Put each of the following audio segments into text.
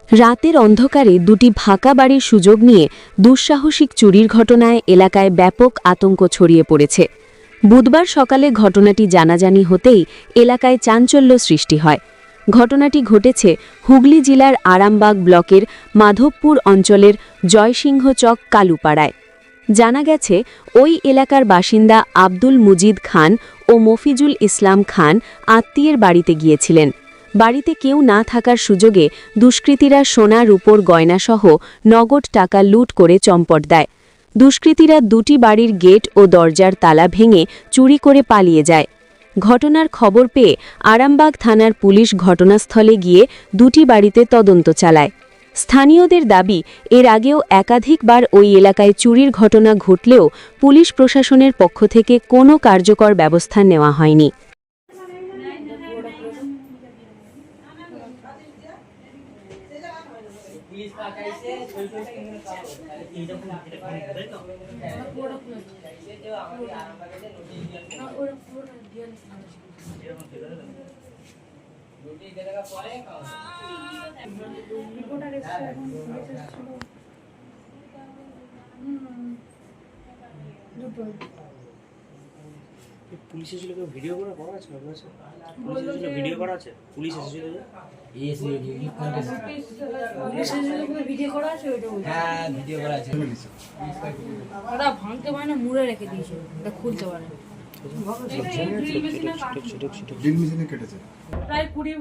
রাতের অন্ধকারে দুটি ভাকা বাড়ির সুযোগ নিয়ে দুঃসাহসিক চুরির ঘটনায় এলাকায় ব্যাপক আতঙ্ক ছড়িয়ে পড়েছে। বুধবার সকালে ঘটনাটি জানাজানি হতেই এলাকায় চাঞ্চল্য সৃষ্টি হয়। ঘটনাটি ঘটেছে হুগলি জেলার আরামবাগ ব্লকের মাধবপুর অঞ্চলের জয়সিংহ চক কালুপাড়ায়। জানা গেছে, ওই এলাকার বাসিন্দা আব্দুল মুজিদ খান ও মফিজুল ইসলাম খান আত্মীয়ের বাড়িতে গিয়েছিলেন। বাড়িতে কেউ না থাকার সুযোগে দুষ্কৃতীরা সোনা রূপোর গয়নাসহ নগদ টাকা লুট করে চম্পট দেয়। দুষ্কৃতীরা দুটি বাড়ির গেট ও দরজার তালা ভেঙে চুরি করে পালিয়ে যায়। ঘটনার খবর পেয়ে আরামবাগ থানার পুলিশ ঘটনাস্থলে গিয়ে দুটি বাড়িতে তদন্ত চালায়। স্থানীয়দের দাবি, এর আগেও একাধিকবার ওই এলাকায় চুরির ঘটনা ঘটলেও পুলিশ প্রশাসনের পক্ষ থেকে কোনো কার্যকর ব্যবস্থা নেওয়া হয়নি। পুলিশ এসেছিল, কেউ ভিডিও করে করা আছে? পুলিশ এসেছিল, ভিডিও করা আছে? পুলিশ এসেছিল যে ভিডিও করা আছে, হ্যাঁ ভিডিও করা আছে। ওরা ভাঙতে পারে না, মুড়ে রেখে দিয়েছে, ওটা খুলতে পারে। প্রায় 20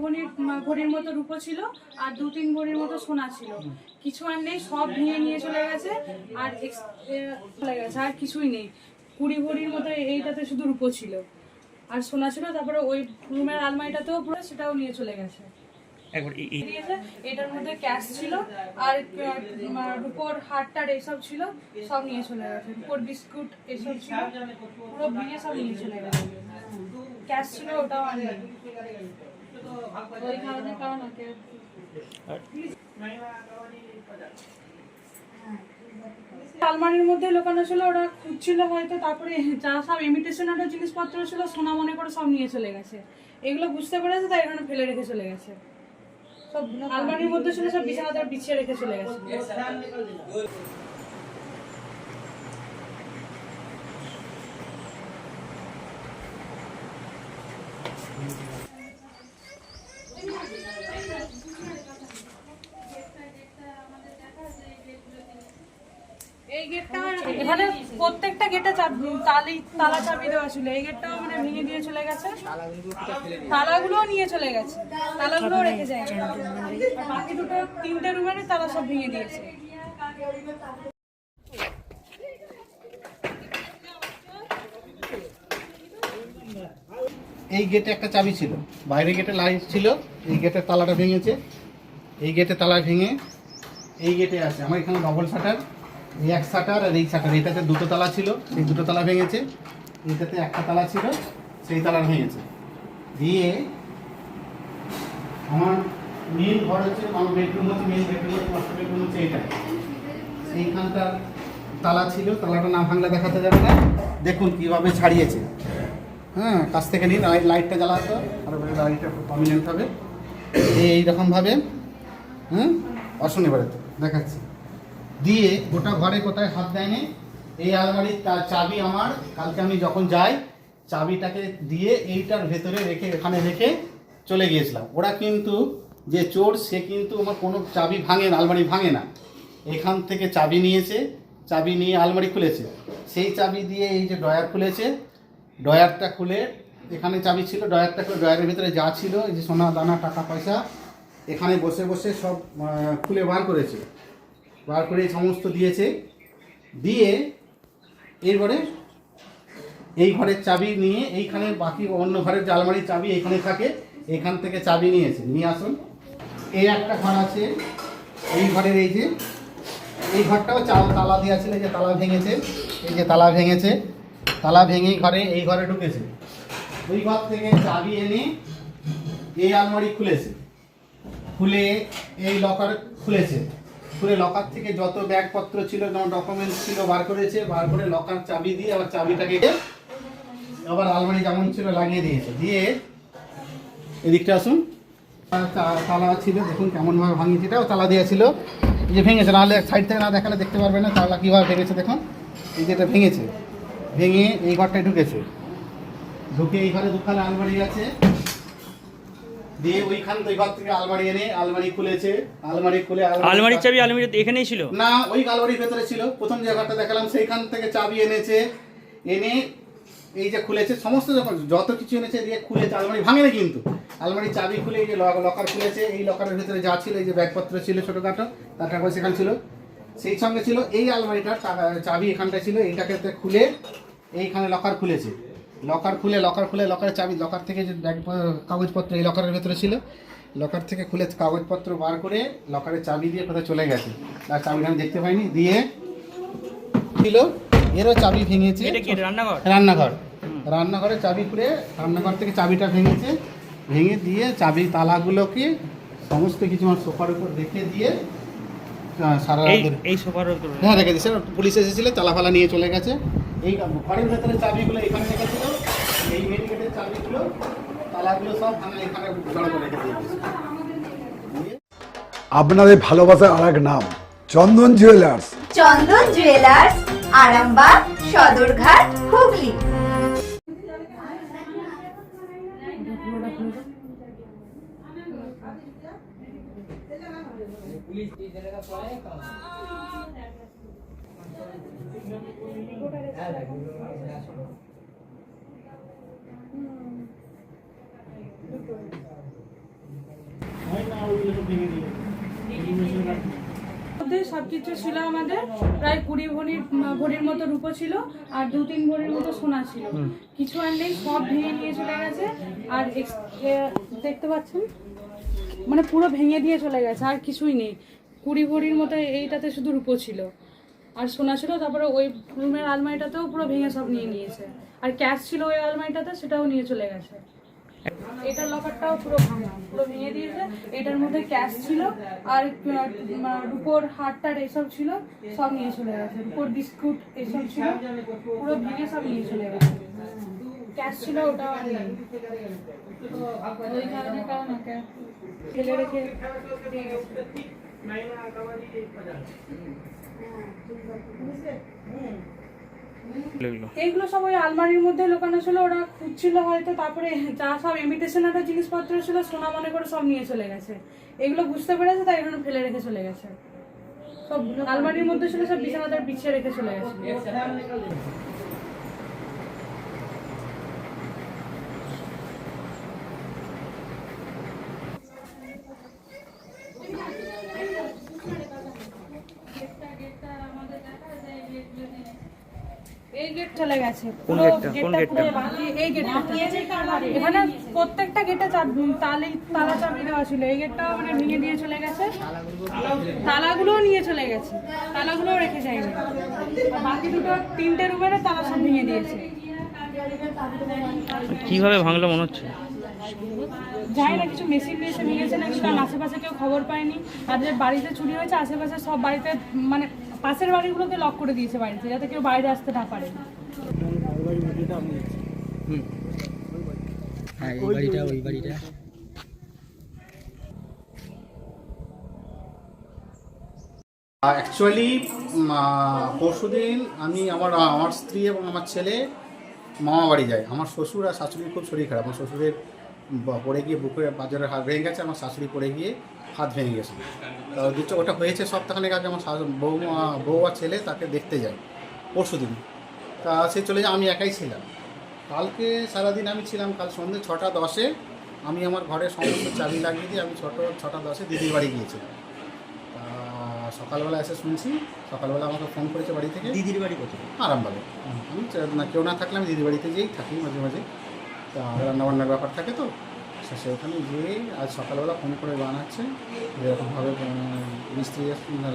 ভরির মতো রূপো ছিল আর 2-3 ভরির মতো সোনা ছিল। কিছু আর নেই, সব নিয়ে চলে গেছে আর চলে গেছে, আর কিছুই নেই। 20 ভরির মতো এইটাতে শুধু রূপো ছিল আর সোনা ছিল। তারপরে ওই রুমের আলমারিটাতেও পুরো সেটাও নিয়ে চলে গেছে। এটার মধ্যে ক্যাশ ছিল আর রূপোর হারটার এসব ছিল, সব নিয়ে চলে গেছে। রূপোর বিস্কুট এসব ছিল, পুরো ভেঙে সব নিয়ে চলে গেছে। ক্যাশ ছিল, ওটাও আর নেই। ওই কারণে আলমারির মধ্যে লোকানো ছিল, ওরা খুঁজছিল হয়তো। তারপরে যা সব ইমিটেশন একটা জিনিসপত্র ছিল, সোনা মনে করে সব নিয়ে চলে গেছে। এগুলো বুঝতে পেরেছে, তাই এখানে ফেলে রেখে চলে গেছে। সব আলমারির মধ্যে ছিল, সব বিছানাতে বিছিয়ে রেখে চলে গেছে। এই গেটটা এখানে প্রত্যেকটা গেটে তালা চাবি দেওয়া ছিল। এই গেটটাও মানে ভেঙে দিয়ে চলে গেছে, তালাগুলোও নিয়ে চলে গেছে, তালাগুলোও রেখে যায়। বাকি দুটো 3টে রুমের তালা সব ভেঙে দিয়েছে। এই গেটে একটা চাবি ছিল, বাইরে গেটে লাইট ছিল, এই গেটের তালাটা ভেঙেছে। এই গেটে তালা ভেঙে এই গেটে আছে। আমার এখানে ডবল শাটার, এই এক শাটার আর এই শাটার, এটাতে দুটো তালা ছিল, সেই দুটো তালা ভেঙেছে। এটাতে একটা তালা ছিল, সেই তালা ভেঙেছে। দিয়ে আমার মেন ঘর হচ্ছে, আমার বেডরুম হচ্ছে, মেন বেডরুম হচ্ছে, মাস্টার বেডরুম হচ্ছে এইটা। এইখানটার তালা ছিল, তালাটা না ভাঙলে দেখাতে যাবে না। দেখুন কীভাবে ছাড়িয়েছে। হ্যাঁ, কাছ থেকে নিন, লাইটটা জ্বালাতো, আর লাইটটা প্রমিনেন্ট হবে এইরকমভাবে। অশনি বাড়িতে দেখাচ্ছি। দিয়ে গোটা ঘরে কোথায় হাত দেয়নি। এই আলমারির চাবি আমার, কালকে আমি যখন যাই চাবিটাকে দিয়ে এইটার ভেতরে রেখে, এখানে রেখে চলে গিয়েছিলাম। ওরা কিন্তু যে চোর, সে কিন্তু আমার কোনো চাবি ভাঙে না, আলমারি ভাঙে না। এখান থেকে চাবি নিয়েছে, চাবি নিয়ে আলমারি খুলেছে। সেই চাবি দিয়ে এই যে ড্রয়ার খুলেছে, ড্রয়ারটা খুলে, এখানে চাবি ছিল, ড্রয়ারটা খুলে ড্রয়ারের ভিতরে যা ছিল, এই যে সোনা দানা টাকা পয়সা, এখানে বসে বসে সব খুলে বার করেছে। বার করে সমস্ত দিয়েছে। দিয়ে এরপরে এই ঘরের চাবি নিয়ে, এইখানে বাকি অন্য ঘরের যে আলমারির চাবি এইখানে থাকে, এখান থেকে চাবি নিয়েছে। নিয়ে আসুন, এই একটা ঘর আছে, এই ঘরের এই যে এই ঘরটাও তালা দেওয়া ছিল, যে তালা ভেঙেছে, এই যে তালা ভেঙেছে, তালা ভেঙে ঘরে, এই ঘরে ঢুকেছে। ওই ঘর থেকে চাবি এনে এই আলমারি খুলেছে, খুলে এই লকার খুলেছে, খুলে লকার থেকে যত ব্যাগপত্র ছিল, যেমন ডকুমেন্টস ছিল বার করেছে। বার করে লকার চাবি দিয়ে আবার চাবিটাকে আবার আলমারি যেমন ছিল লাগিয়ে দিয়েছে। দিয়ে এদিকটা আসুন, তালা ছিল, দেখুন কেমনভাবে ভাঙিয়েছে, এটাও তালা দেওয়া ছিল, এই যে ভেঙেছে, নাহলে সাইড থেকে না দেখালে দেখতে পারবে না তালা কীভাবে ভেঙেছে। দেখুন এই যে এটা ভেঙেছে, ভেঙে এই ঘরটায় ঢুকেছে, ঢুকে এই ঘরে দুখানে আলমারি আছে, দিয়ে ওইখান থেকে ঘর থেকে আলমারি এনে আলমারি খুলেছে, আলমারি খুলে আলমারির চাবি আলমারি এখানেই ছিল না, ওই আলমারির ভেতরে ছিল, প্রথম যে ঘরটা দেখালাম সেইখান থেকে চাবি এনেছে, এনে এই যে খুলেছে সমস্ত, যখন যত কিছু এনেছে দিয়ে খুলেছে, আলমারি ভাঙেনি কিন্তু আলমারি চাবি খুলে এই যে লকার খুলেছে, এই লকারের ভিতরে যা ছিল, এই যে ব্যাগপত্র ছিল ছোটোখাটো, তার টাকা সেখানে ছিল, সেই সঙ্গে ছিল এই আলমারিটার চাবি এখানটায় ছিল, এইটাকে খুলে এইখানে লকার খুলেছে, লকার খুলে লকারের চাবি, লকার থেকে যে ব্যাগ কাগজপত্র এই লকারের ভেতরে ছিল, লকার থেকে খুলে কাগজপত্র বার করে লকারের চাবি দিয়ে কোথায় চলে গেছে, তার চাবিটা আমি দেখতে পাইনি, দিয়ে ছিল এরও চাবি ভেঙেছে, রান্নাঘরের চাবি খুলে রান্নাঘর থেকে চাবিটা ভেঙেছে, ভেঙে দিয়ে চাবি তালাগুলোকে সমস্ত কিছু আমার সোফার উপর রেখে দিয়ে সারা এই সোফার উপর হ্যাঁ রেখে দিয়েছে, পুলিশ এসেছিল তালা ফালা নিয়ে চলে গেছে, এই ঘরের ভেতরে চাবিগুলো এখানে রেখেছিল, এই মেন গেটের চাবিগুলো তালাগুলো সব ভাঙা এখানে জড়ো করে রেখে দিয়েছে। আপনাদের ভালোবাসার আর এক নাম চন্দন জুয়েলার্স। চন্দন জুয়েলার্স, আরামবাগ, সদরঘাট, হুগলি। সবকিছু ছিল আমাদের, প্রায় 20 ভরির মতো রূপো ছিল আর 2-3 ভরির মতো সোনা ছিল, কিছু আর নেই, সব ভেঙে নিয়ে চলে গেছে। আর দেখতে পাচ্ছেন মানে পুরো ভেঙে দিয়ে চলে গেছে, আর কিছুই নেই। 20 ভরির মতো এইটাতে শুধু রূপো ছিল আর সোনা ছিল, তারপরে ওই রুমের আলমারিটাতেও পুরো ভেঙে সব নিয়ে নিয়েছে, আর ক্যাশ ছিল ওই আলমারিটাতে, সেটাও নিয়ে চলে গেছে। এটার লকারটাও পুরো ভাঙা, পুরো ভেঙে দিয়েছে, এটার মধ্যে ক্যাশ ছিল আর রূপোর হারটার এসব ছিল, সব নিয়ে চলে গেছে, রূপোর বিস্কুট এসব ছিল, পুরো ভেঙে সব নিয়ে চলে গেছে। ক্যাশ ছিল ওটাও আর নেই, ওই কারণে ফেলে রেখে দিয়ে গেছে। এইগুলো সব ওই আলমারির মধ্যে লুকানো ছিল, ওরা খুঁজছিল হয়তো, তারপরে যা সব ইমিটেশনাল জিনিসপত্র ছিল সোনা মনে করে সব নিয়ে চলে গেছে, এগুলো বুঝতে পেরেছে তাই এখানে ফেলে রেখে চলে গেছে। সব আলমারির মধ্যে ছিল, সব বিছানাতে বিছিয়ে রেখে চলে গেছে। এই গেট চলে গেছে, পুরো গেটটা পুরো ভাঙিয়ে, এই গেটটা এখানে প্রত্যেকটা গেটে তালা চাবি দেওয়া ছিল, এই গেটটা মানে ভেঙে দিয়ে চলে গেছে, তালাগুলোও নিয়ে চলে গেছে, তালাগুলোও রেখে যায়নি, আর বাকি 3টে রুমের তালা সব ভেঙে দিয়েছে। কিভাবে ভাঙলো মনে হচ্ছে? জানি না, কিছু মেশিন নিয়ে এসে ভেঙেছে নাকি, কারণ আশেপাশে কেউ খবর পায়নি, আর যে বাড়িতে চুরি হয়েছে আশেপাশে সব বাড়িতে মানে পাশের বাড়িগুলোকে লক করে দিয়েছে বাড়িতে, যাতে কেউ বাইরে আসতে না পারে। অ্যাকচুয়ালি পরশুদিন আমি আমার স্ত্রী এবং আমার ছেলে মামা বাড়ি যাই। আমার শ্বশুর আর শাশুড়ির খুব শরীর খারাপ, আমার শ্বশুরের পড়ে গিয়ে বুকের বাজারে হাত ভেঙে গেছে, আমার শাশুড়ি পড়ে গিয়ে হাত ভেঙে গেছে। তো ওটা হয়েছে সপ্তাহখানেক আগে, আমার বউ আর ছেলে তাকে দেখতে যায় পরশুদিন, তা সে চলে যায়, আমি একাই ছিলাম। কালকে সারাদিন আমি ছিলাম, কাল সন্ধ্যে 6:10 আমি আমার ঘরে সমস্ত চাবি লাগিয়ে দিয়ে আমি 6:10 দিদির বাড়ি গিয়েছিলাম। তা সকালবেলা এসে শুনছি, সকালবেলা আমাকে ফোন করেছে বাড়ি থেকে। দিদির বাড়ি কোথায়? আরামবাগে। আমি কেউ না থাকলে আমি দিদির বাড়িতে যেয়েই থাকি মাঝে মাঝে, তা রান্নাবান্নার ব্যাপার থাকে তো, সেখানে গিয়ে আজ সকালবেলা ফোন করে জানাচ্ছে এরকমভাবে মিস্ত্রি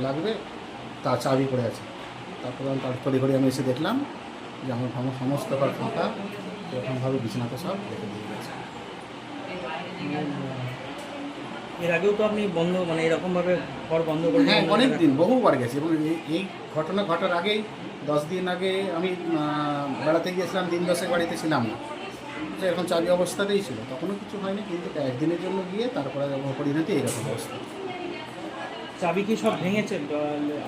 লাগবে, তা চাবি পড়ে আছে। তারপরে তার তড়িঘড়ি আমি এসে দেখলাম যে আমার সমস্ত ঘর ফাঁকা, এরকমভাবে বিছানাতে সব রেখে দিয়ে গেছে। এর আগেও তো আপনি বন্ধ মানে এরকমভাবে ঘর বন্ধ করে? হ্যাঁ, অনেক দিন বহুবার গেছি, এবং এই ঘটনা ঘটার আগেই 10 দিন আগে আমি বেড়াতে গিয়েছিলাম, দিন 10 বাড়িতে ছিলাম না, যে এরকম চাবি অবস্থাতেই ছিল, তখনও কিছু হয়নি, কিন্তু একদিনের জন্য গিয়ে তারপরে পরিণতি এইরকম অবস্থা। চাবি কি সব ভেঙেছে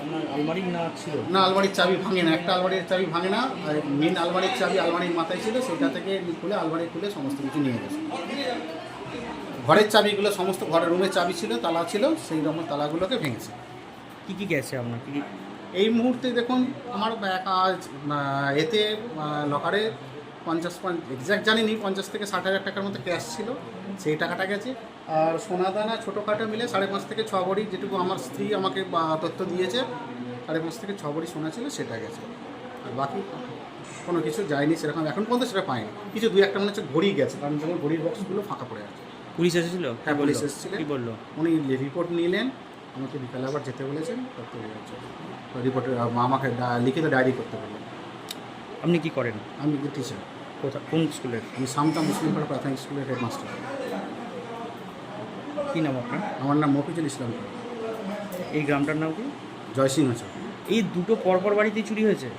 আপনার আলমারি না ছিল? না, আলমারির চাবি ভাঙে না, একটা আলমারির চাবি ভাঙে না, আর মেন আলমারির চাবি আলমারির মাথায় ছিল, সেটা থেকে খুলে আলমারি খুলে সমস্ত কিছু নিয়ে গেছে। ঘরের চাবিগুলো সমস্ত, ঘরের রুমের চাবি ছিল, তালা ছিল, সেই রকম তালাগুলোকে ভেঙেছে। কি কি গেছে আপনার কি? এই মুহূর্তে দেখুন আমার এতে লকারে 50 এক্স্যাক্ট জানিনি, 50 থেকে 60,000 টাকার মতো ক্যাশ ছিল, সেই টাকাটা গেছে। আর সোনাদানা ছোটোখাটো মিলে 5.5 থেকে 6 ভরি, যেটুকু আমার স্ত্রী আমাকে তথ্য দিয়েছে, 5.5 থেকে 6 ভরি সোনা ছিল, সেটা গেছে। আর বাকি কোনো কিছু যায়নি সেরকম, এখন পর্যন্ত সেটা পাইনি। কিছু 2-1টা মনে হচ্ছে ঘড়ি গেছে, কারণ যখন ঘড়ির বক্সগুলো ফাঁকা পড়ে আছে। পুলিশ এসেছিল? হ্যাঁ, পুলিশ এসেছিলেন। কি বললো? উনি রিপোর্ট নিলেন, আমাকে বিকালে আবার যেতে বলেছেন, করতে রিপোর্টে আমাকে লিখিত ডায়েরি করতে বললেন। আপনি কি করেন? আমি টিচার। কোন স্কুলের? আমি সামতা মুসলিমপাড়া প্রাথমিক স্কুলের হেডমাস্টার। কী নাম আপনার? আমার নাম মফিজুল ইসলাম। এই গ্রামটার নাম কি? জয়সিংহ চক। এই দুটো পরপর বাড়িতেই চুরি হয়েছে?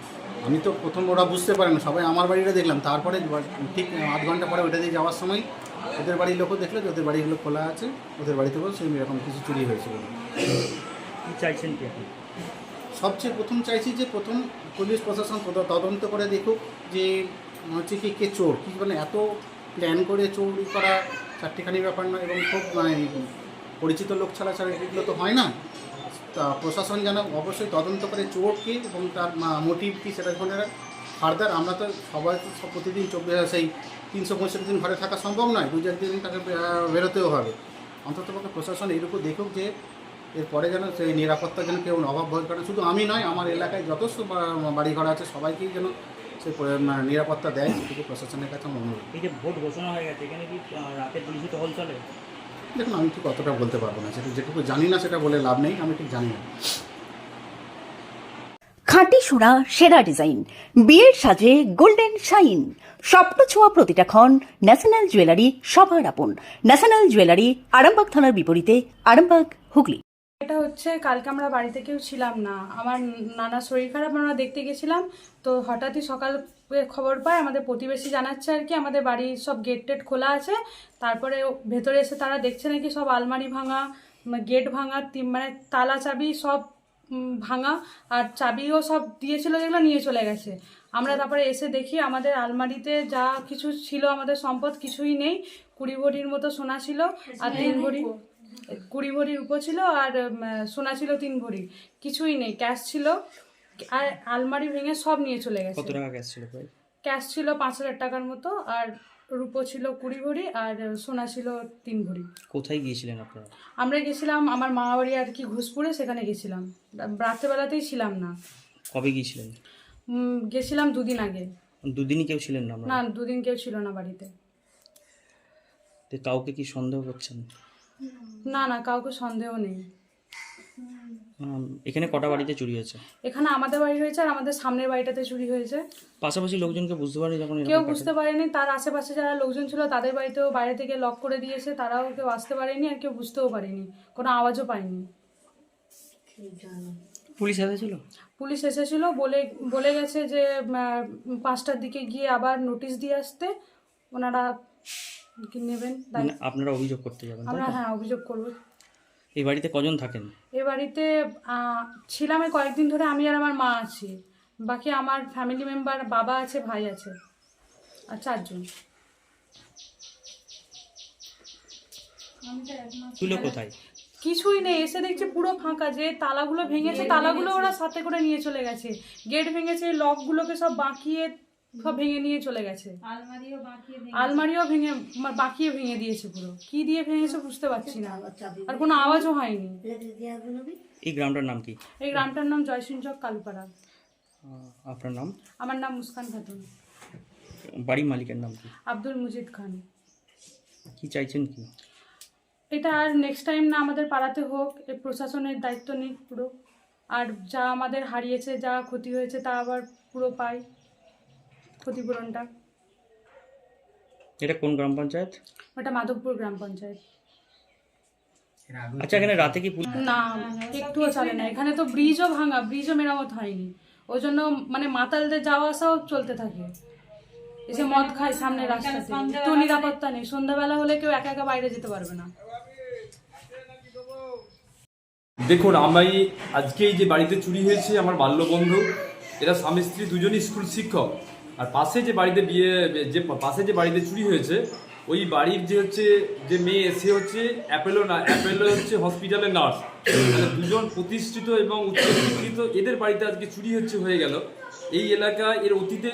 আমি তো প্রথম, ওরা বুঝতে পারে না, সবাই আমার বাড়িটা দেখলাম, তারপরে ঠিক আধ ঘন্টা পরে ওটা দিয়ে যাওয়ার সময় ওদের বাড়ির লোকও দেখলো যে ওদের বাড়িগুলো খোলা আছে, ওদের বাড়িতে বল সেই এরকম কিছু চুরি হয়েছে বলে। কী চাইছেন কি আপনি? সবচেয়ে প্রথম চাইছি যে প্রথম পুলিশ প্রশাসন তদন্ত করে দেখুক যে হচ্ছে কি কে চোর, কি মানে এত প্ল্যান করে চুরি করা চারটিখানি ব্যাপার না, এবং খুব মানে পরিচিত লোক ছাড়া এগুলো তো হয় না। তা প্রশাসন যেন অবশ্যই তদন্ত করে চোরকে এবং তার মোটিভ কী সেটা কোনো ফার্দার। আমরা তো সবাই তো প্রতিদিন সেই 365 দিন ঘরে থাকা সম্ভব নয়, 2-4 দিন তাকে বেরোতেও হবে। অন্ততপক্ষে প্রশাসন এইটুকু দেখুক যে এরপরে যেন সেই নিরাপত্তার যেন কেউ অভাব ভয় করে, শুধু আমি নয়, আমার এলাকায় যথেষ্ট বাড়িঘর আছে, সবাইকেই যেন সেই নিরাপত্তা দেয়, সেটুকু প্রশাসনের কাছে আমি অনুরোধ। এই যে ভোট ঘোষণা হয়ে গেছে, এখানে কি রাতে পুলিশি টহল চলে? দেখুন, আমি ঠিক অতটা বলতে পারবো না, সেটা যেটুকু জানি না সেটা বলে লাভ নেই, আমি ঠিক জানি না। খাঁটি সোনা, সেরা ডিজাইন, বিয়ের সাজে গোল্ডেন শাইন, স্বপ্ন ছোঁয়া প্রতিটা ক্ষণ। ন্যাশনাল জুয়েলারি, সবার আপন। ন্যাশনাল জুয়েলারি, আরামবাগ থানার বিপরীতে, আরামবাগ, হুগলি। এটা হচ্ছে কালকে আমরা বাড়িতে কেউ ছিলাম না, আমার নানার শরীর খারাপ, আমরা দেখতে গেছিলাম, তো হঠাৎই সকাল খবর পায়, আমাদের প্রতিবেশী জানাচ্ছে আর কি আমাদের বাড়ির সব গেট টেট খোলা আছে। তারপরে ভেতরে এসে তারা দেখছে নাকি সব আলমারি ভাঙা, গেট ভাঙা, মানে তালা চাবি সব ভাঙা, আর চাবিও সব দিয়েছিল যেগুলো নিয়ে চলে গেছে। আমরা তারপরে এসে দেখি আমাদের আলমারিতে যা কিছু ছিল আমাদের সম্পদ কিছুই নেই। 20 ভরির মতো সোনা ছিল, আর 3 ভরি 20 ভরির উপর ছিল, আর সোনা ছিল 3 ভরি, কিছুই নেই। ক্যাশ ছিল, আর আলমারি ভেঙে সব নিয়ে চলে গেছে। কত টাকা ক্যাশ ছিল? ক্যাশ ছিল 5,000 টাকার মতো, আর রূপো ছিল 20 ভরি, আর সোনা ছিল 3 ভরি। কোথায় গিয়েছিলেন আপনারা? আমরা গেছিলাম আমার মামা বাড়ি আর কি ঘোষপুরে, সেখানে গেছিলাম, রাত্রেবেলাতেই ছিলাম না। কবে গিয়েছিলেন? গেছিলাম 2 দিন আগে। দুদিনই কেউ ছিলেন না? না, 2 দিন কেউ ছিল না বাড়িতে। তো কাউকে কি সন্দেহ করছেন? না না, কাউকে সন্দেহ নেই। এখানে কটা বাড়িতে চুরি হয়েছে? এখানে আমাদের বাড়ি হয়েছে, আর আমাদের সামনের বাড়িটাতে চুরি হয়েছে। পাশাপাশি লোকজনকে বুঝতে পারেনি যখন? কেউ বুঝতে পারেনি, তার আশেপাশে যারা লোকজন ছিল তাদের বাড়িতেও বাইরে থেকে লক করে দিয়েছে, তারাও কেউ আসতে পারেনি, আর কেউ বুঝতেও পারেনি, কোনো আওয়াজও পায়নি। পুলিশ এসেছিল? পুলিশ এসেছিল, বলে গেছে যে 5টার দিকে গিয়ে আবার নোটিশ দিয়ে আসতে, ওনারা কি নেবেন। মানে আপনারা অভিযোগ করতে যাবেন? আমরা হ্যাঁ অভিযোগ করব। এই বাড়িতে কজন থাকেন? এ বাড়িতে ছিলাম এই কয়েকদিন ধরে, আমি আর আমার মা আছি, বাকি আমার ফ্যামিলি মেম্বার বাবা আছে, ভাই আছে, আর 4 জন। তুলো কোথায়? কিছুই নেই, এসে দেখছি পুরো ফাঁকা, যে তালাগুলো ভেঙেছে তালাগুলো ওরা সাথে করে নিয়ে চলে গেছে, গেট ভেঙেছে, লকগুলোকে সব বাঁকিয়ে সব ভেঙে নিয়ে চলে গেছে, আলমারিও ভেঙে বাঁকিয়ে ভেঙে দিয়েছে, পুরো কি দিয়ে ভেঙেছে বুঝতে পারছি না, আর কোনো আওয়াজও হয়নি। এই গ্রামটার নাম কি? এই গ্রামটার নাম জয়সিংহ চক, কালুপাড়া। আপনার নাম? আমার নাম মুস্কান খাতুন। বাড়ির মালিকের নাম কি? আব্দুল মুজিদ খান। কি চাইছেন কি? এটা আর নেক্সট টাইম না আমাদের পাড়াতে হোক, এই প্রশাসনের দায়িত্ব নিক পুরো, আর যা আমাদের হারিয়েছে, যা ক্ষতি হয়েছে তা আবার পুরো পাই, ক্ষতিপূরণটা। এটা কোন গ্রাম পঞ্চায়েত? ওটা মাধবপুর গ্রাম পঞ্চায়েত। আচ্ছা, এখানে রাতে কি না, একটুও চলে না, এখানে তো ব্রিজও ভাঙা, ব্রিজও মেরামত হয়নি, ওই জন্য মানে মাতালদের যাওয়া আসাও চলতে থাকে। এসে মদ খায় সামনে রাস্তাতে, তো নিরাপত্তা নেই। সন্ধ্যাবেলা হলে কেউ একা একা বাইরে যেতে পারবে না। দেখুন, আমি আজকে এই যে বাড়িতে চুরি হয়েছে, আমার বাল্যবন্ধু, এরা স্বামী স্ত্রী দুজনই স্কুল শিক্ষক। আর পাশে যে বাড়িতে পাশে যে বাড়িতে চুরি হয়েছে, ওই বাড়ির যে মেয়ে, সে হচ্ছে অ্যাপেলো হচ্ছে হসপিটালের নার্স। মানে দুজন প্রতিষ্ঠিত এবং উচ্চশিক্ষিত, এদের বাড়িতে আজকে চুরি হয়ে গেল। এই এলাকায় এর অতীতে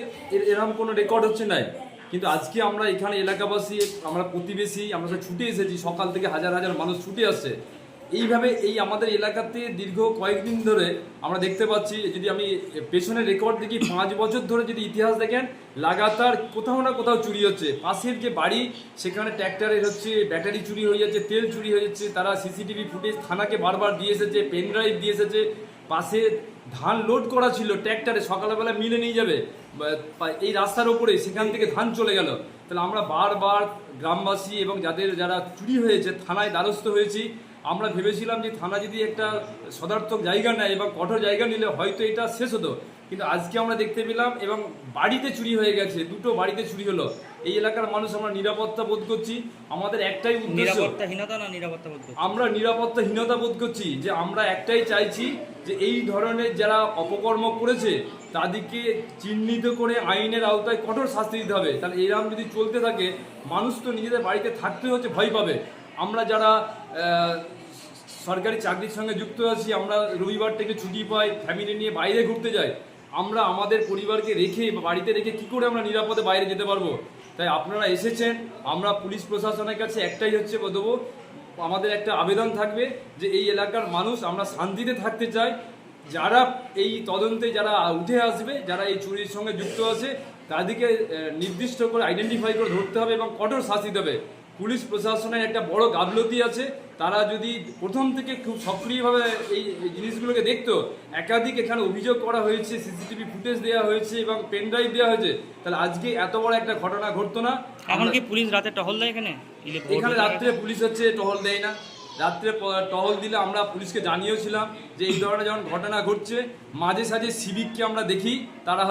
এরকম কোনো রেকর্ড হচ্ছে নাই, কিন্তু আজকে আমরা এখানে এলাকাবাসী, আমরা প্রতিবেশী, আমরা সব ছুটে এসেছি। সকাল থেকে হাজার হাজার মানুষ ছুটে আসছে। এইভাবে এই আমাদের এলাকাতে দীর্ঘ কয়েকদিন ধরে আমরা দেখতে পাচ্ছি, যদি আমি পেছনের রেকর্ড দেখি, 5 বছর ধরে যদি ইতিহাস দেখেন, লাগাতার কোথাও না কোথাও চুরি হচ্ছে। পাশের যে বাড়ি, সেখানে ট্র্যাক্টরের ব্যাটারি চুরি হয়ে যাচ্ছে, তেল চুরি হয়ে যাচ্ছে। তারা সিসিটিভি ফুটেজ থানাকে বারবার দিয়ে এসেছে, পেন ড্রাইভ দিয়ে এসেছে। পাশে ধান লোড করা ছিল ট্র্যাক্টরে, সকালবেলা মিলে নিয়ে যাবে এই রাস্তার ওপরে, সেখান থেকে ধান চলে গেল। তাহলে আমরা বারবার গ্রামবাসী এবং যারা চুরি হয়েছে থানায় দ্বারস্থ হয়েছি। আমরা ভেবেছিলাম যে থানা যদি একটা সদার্থক জায়গা নেয় এবং কঠোর জায়গা নিলে হয়তো এটা শেষ হতো, কিন্তু আজকে আমরা দেখতে পেলাম এবং বাড়িতে চুরি হয়ে গেছে, 2টো বাড়িতে চুরি হলো। এই এলাকার মানুষ আমরা নিরাপত্তা বোধ করছি। আমাদের একটাই উদ্দেশ্য, আমরা নিরাপত্তাহীনতা বোধ করছি, যে আমরা একটাই চাইছি যে এই ধরনের যারা অপকর্ম করেছে তাদেরকে চিহ্নিত করে আইনের আওতায় কঠোর শাস্তি দিতে হবে। তাহলে এরকম যদি চলতে থাকে, মানুষ তো নিজেদের বাড়িতে থাকতে হচ্ছে ভয় পাবে। আমরা যারা সরকারি চাকরির সঙ্গে যুক্ত আছি, আমরা রবিবার থেকে ছুটি পাই, ফ্যামিলি নিয়ে বাইরে ঘুরতে যাই, আমরা আমাদের পরিবারকে রেখে বা বাড়িতে রেখে কী করে আমরা নিরাপদে বাইরে যেতে পারবো? তাই আপনারা এসেছেন, আমরা পুলিশ প্রশাসনের কাছে একটাই দেবো, আমাদের একটা আবেদন থাকবে যে এই এলাকার মানুষ, আমরা শান্তিতে থাকতে চাই। যারা এই তদন্তে যারা উঠে আসবে, যারা এই চুরির সঙ্গে যুক্ত আছে, তাদেরকে নির্দিষ্ট করে আইডেন্টিফাই করে ধরতে হবে এবং কঠোর শাস্তি দেবে। পুলিশ প্রশাসনের একটা বড় গাফলতি আছে, তারা যদি প্রথম থেকে খুব সক্রিয়ভাবে এই জিনিসগুলোকে দেখতো। একাধিক এখানে অভিযোগ করা হয়েছে, সিসিটিভি ফুটেজ দেওয়া হয়েছে এবং পেন ড্রাইভ দেওয়া হয়েছে, তাহলে আজকে এত বড় একটা ঘটনা ঘটতো না। এখন কি পুলিশ রাতে টহল দেয় এখানে? রাত্রে পুলিশ টহল দেয় না। রাত্রে টহল দিলে আমরা পুলিশকে জানিয়েছিলাম যে এই ধরনের যখন ঘটনা ঘটছে, মাঝে সাঝে সিভিককে আমরা দেখি তারা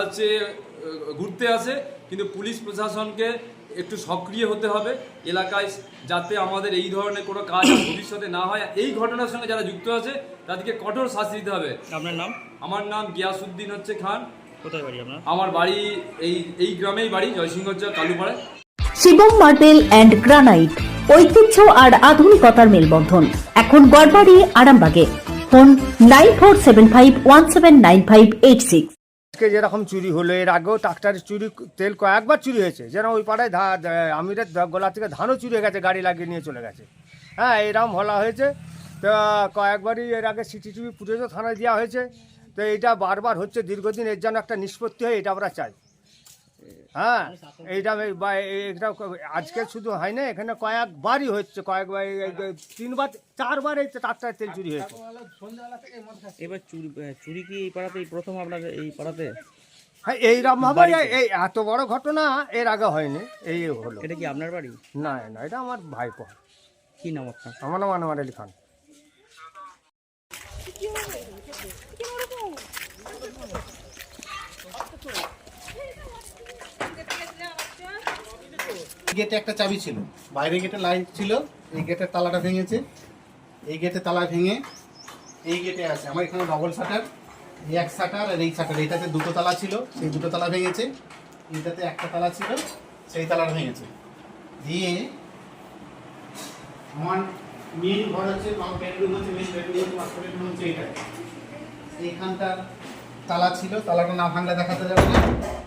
ঘুরতে আসে, কিন্তু পুলিশ প্রশাসনকে একটু সক্রিয় হতে হবে এলাকায়, যাতে আমাদের এই ধরনের কোনো কাজ ভবিষ্যতে না হয়। এই ঘটনার সঙ্গে যারা যুক্ত আছে তাদেরকে কঠোর শাস্তি দিতে হবে। আপনার নাম? আমার নাম গিয়াসউদ্দিন খান। কোথায় বাড়ি আপনার? আমার বাড়ি এই গ্রামেই বাড়ি, জয়সিংহচর কালুপাড়ায়। শিবম মার্বেল অ্যান্ড গ্রানাইট, ঐতিহ্য আর আধুনিকতার মেলবন্ধন, এখন গড়বাড়ি আরামবাগে। ফোন 9475179586। আজকে যেরকম চুরি হলো, এর আগেও ট্রাক্টরের চুরি, তেল কয়েকবার চুরি হয়েছে। যেন ওই পাড়ায় আমিরের গোলা থেকে ধানও চুরি হয়ে গেছে, গাড়ি লাগিয়ে নিয়ে চলে গেছে। হ্যাঁ, এরকম হলা হয়েছে। তো কয়েকবারই এর আগে সিসিটিভি ফুটেজও থানায় দেওয়া হয়েছে। তো এটা বারবার হচ্ছে দীর্ঘদিন, এর জন্য একটা নিষ্পত্তি হয়, এটা আমরা চাই। হ্যাঁ, এইটা আজকে শুধু হয় না, এখানে কয়েকবারই হচ্ছে, 3বার 4বার এই ট্রাক্টরের তেল চুরি হয়েছে। এবার চুরি কি এই পাড়াতেই প্রথম আপনাদের এই পাড়াতে? হ্যাঁ, এইরকম ভাবে এই এত বড় ঘটনা এর আগে হয়নি। এই হলো। এটা কি আপনার বাড়ি? না, এটা আমার ভাইপো। কি নাম আপনার? আমার নাম আনোয়ার আলী খান। গেটে একটা চাবি ছিল, বাইরে গেটে লাইট ছিল, এই গেটের তালাটা ভেঙেছে। এই গেটের তালা ভেঙে এই গেটে আছে। আমার এখানে ডবল শাটার, এই এক শাটার আর এই শাটার, এইটাতে 2টো তালা ছিল, সেই 2টো তালা ভেঙেছে। এইটাতে একটা তালা ছিল, সেই তালাটা ভেঙেছে। দিয়ে আমার মেন ঘর হচ্ছে, বেডরুম হচ্ছে, মেন বেডরুম হচ্ছে, মাস্টার বেডরুম হচ্ছে এইটা। এইখানটার তালা ছিল, তালাটা না ভাঙলে দেখাতে যাবে না।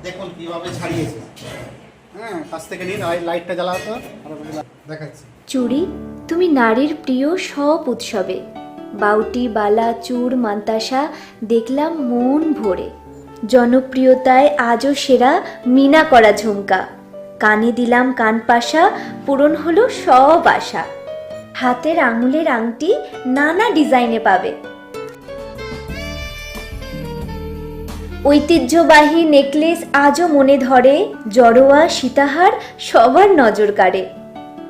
দেখুন কীভাবে ছাড়িয়েছে। হ্যাঁ, কাছ থেকে নিন, লাইটটা জ্বালাতো দেখাচ্ছি। চুড়ি, তুমি নারীর প্রিয় সব উৎসবে, বাউটি, বালা, চূড়, মান্তাসা দেখলাম মন ভরে। জনপ্রিয়তায় আজও সেরা মিনা করা ঝুমকা, কানে দিলাম কানপাশা, পূরণ হলো সব আশা। হাতের আঙুলের আংটি নানা ডিজাইনে পাবে, ঐতিহ্যবাহী নেকলেস আজও মনে ধরে, জড়োয়া সীতাহার সবার নজর কাড়ে।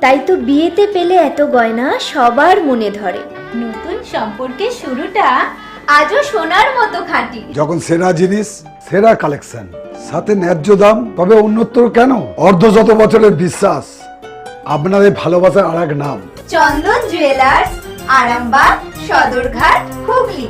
তাই তো বিয়েতে পেলে এত গয়না সবার মনে ধরে। নতুন সম্পর্কের শুরুটা আজও সোনার মতো খাঁটি। যখন সেরা জিনিস, সেরা কালেকশন, সাথে ন্যায্য দাম, তবে অন্যত্র কেন, অর্ধশত বছরের বিশ্বাস, আপনাদের ভালোবাসার আর এক নাম চন্দন জুয়েলার্স, আরামবাগ, সদরঘাট, হুগলি।